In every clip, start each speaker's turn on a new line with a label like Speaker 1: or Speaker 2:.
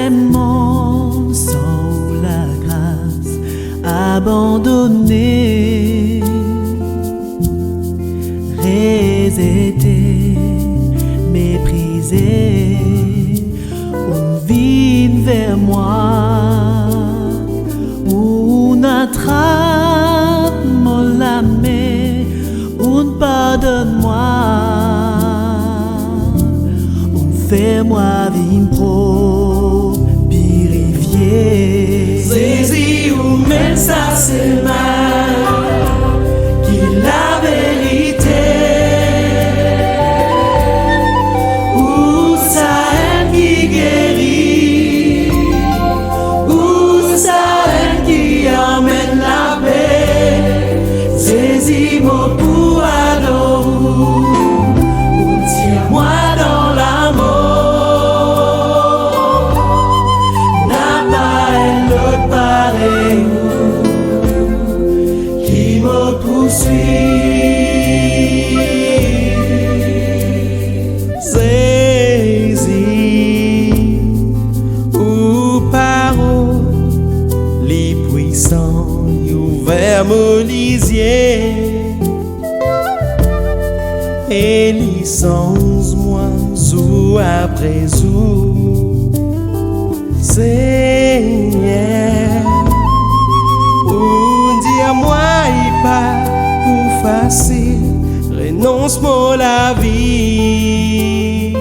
Speaker 1: mon sans la grâce, abandonné, résété, méprisé, on vient vers moi, on attrape la main, on pardonne-moi, on fait-moi vivre pro, purifié.
Speaker 2: Saisi ou même ça c'est mal, qui la vérité, ou ça est qui guérit, ou ça est qui emmène la paix. Saisi mon pour adorer, ou tiens-moi dans l'amour, n'a pas un autre pareil qui me poursuit.
Speaker 3: Saisi ou parole, les puissants ouverts mon lisier, et licence-moi jour après jour, Seigneur. Ou dis-moi, il pas pour facile, renonce-moi la vie,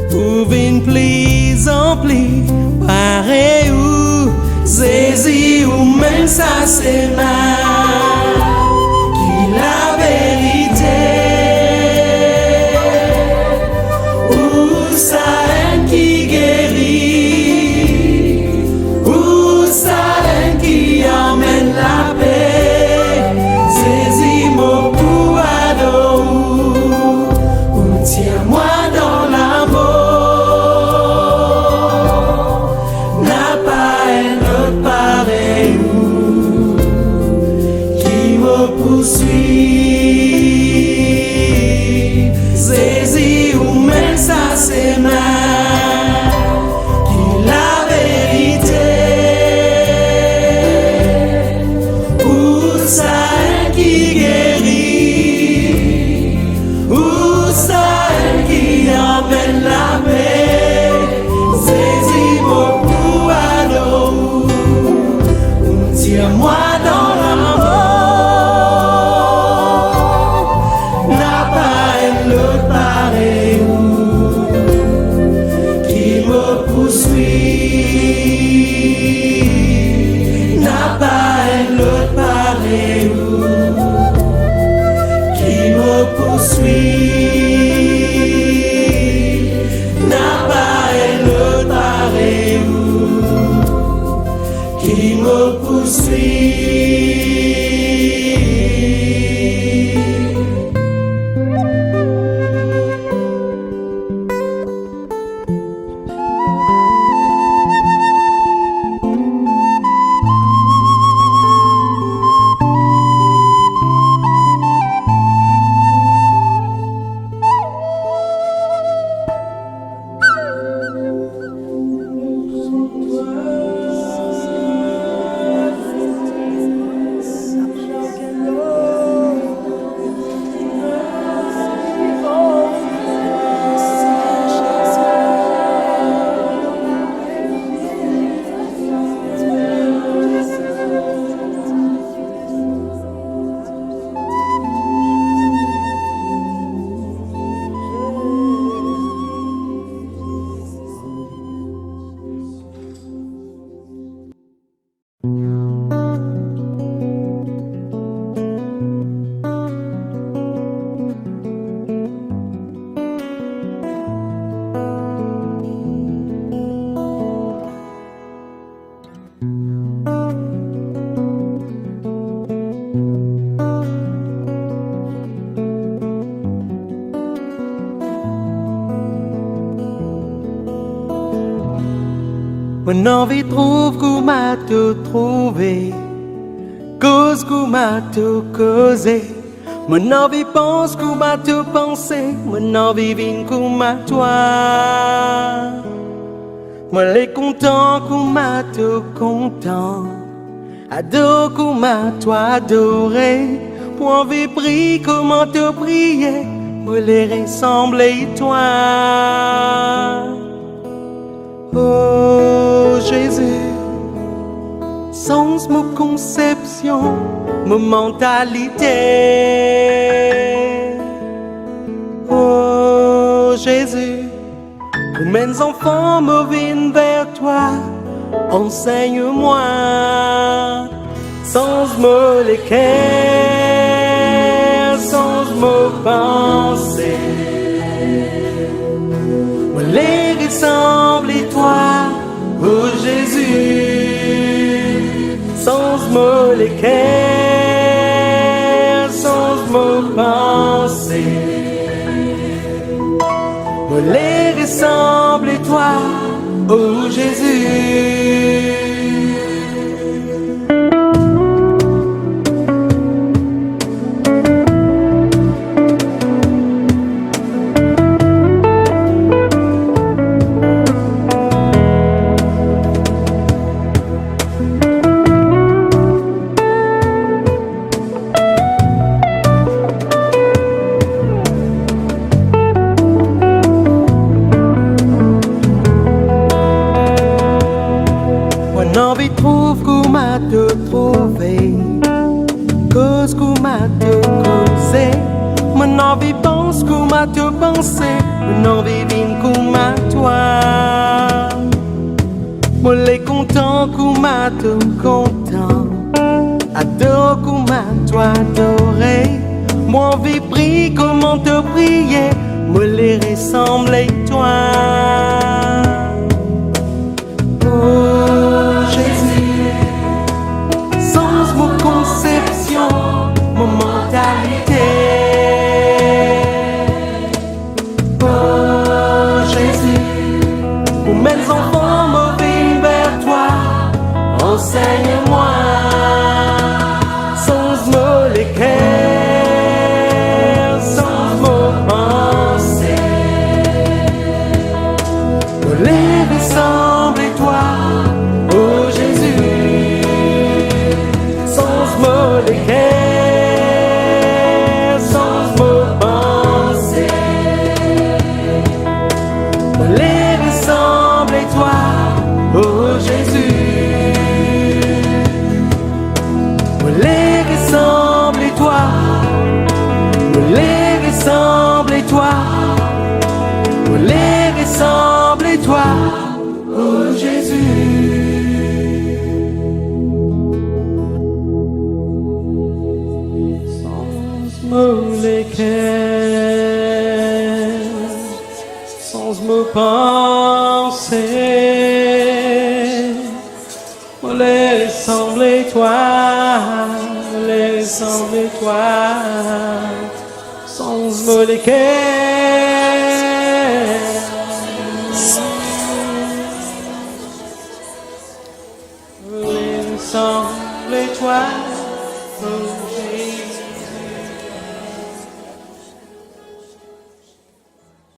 Speaker 3: pour une plis en plis, pareil ou
Speaker 2: Saisi ou même ça c'est mal, qui la vérité, ou ça est qui guérit, ou ça est qui emmène la paix. Saisi mon pour adorer, ou tiens-moi dans l'amour, n'a pas un autre pareil qui me poursuit. Saisi ou même ça c'est mal, qui la vérité, ou ça est qui guérit, ou ça est qui emmène la paix. Saisi mon pour adorer, tiens-moi dans l'amour, n'a pas un autre pareil qui me poursuit, n'a pas un autre pareil qui me poursuit, n'a pas un autre pareil qui me poursuit.
Speaker 3: Mon envie trouve qu'on m'a tout trouvé, cause qu'on m'a tout causé. Mon envie pense qu'on m'a tout pensé, mon envie vient qu'on m'a toi. Moi les content qu'on m'a tout content. Ado qu'on m'a toi adoré. Pour en prie comment te prier. Moi les ressembler toi. Oh Jésus, sans ma conception, ma mentalité. Oh Jésus, où mes enfants me viennent vers toi, enseigne-moi, sans me les cœurs, sans me penser. Moi les ressembler toi, oh Jésus, sans me les cœurs, sans me penser. Moi les ressembler toi, oh Jésus. Envie trouve qu'on m'a te trouvé, cause qu'on m'a te causé. Mon envie pense qu'on m'a te pensé, mon envie vient qu'on m'a toi. Moi les content qu'on m'a te content, adore qu'on m'a toi adoré. Moi envie prie comment te prier, moi les ressembler toi. Mon mentalité. Oh Jésus, où mes enfants me viennent vers toi, enseigne-moi, sans me les cœurs, sans me penser. Pour les ressembler toi, oh Jésus, sans me les cœurs. Oh Jésus, me les ressemble et toi, me les ressemble et toi, me les ressemble et toi, oh Jésus. Sans me les cœurs, sans me penser. Les sembler toi, les sembler toi, sans me les cœurs. Les sembler toi.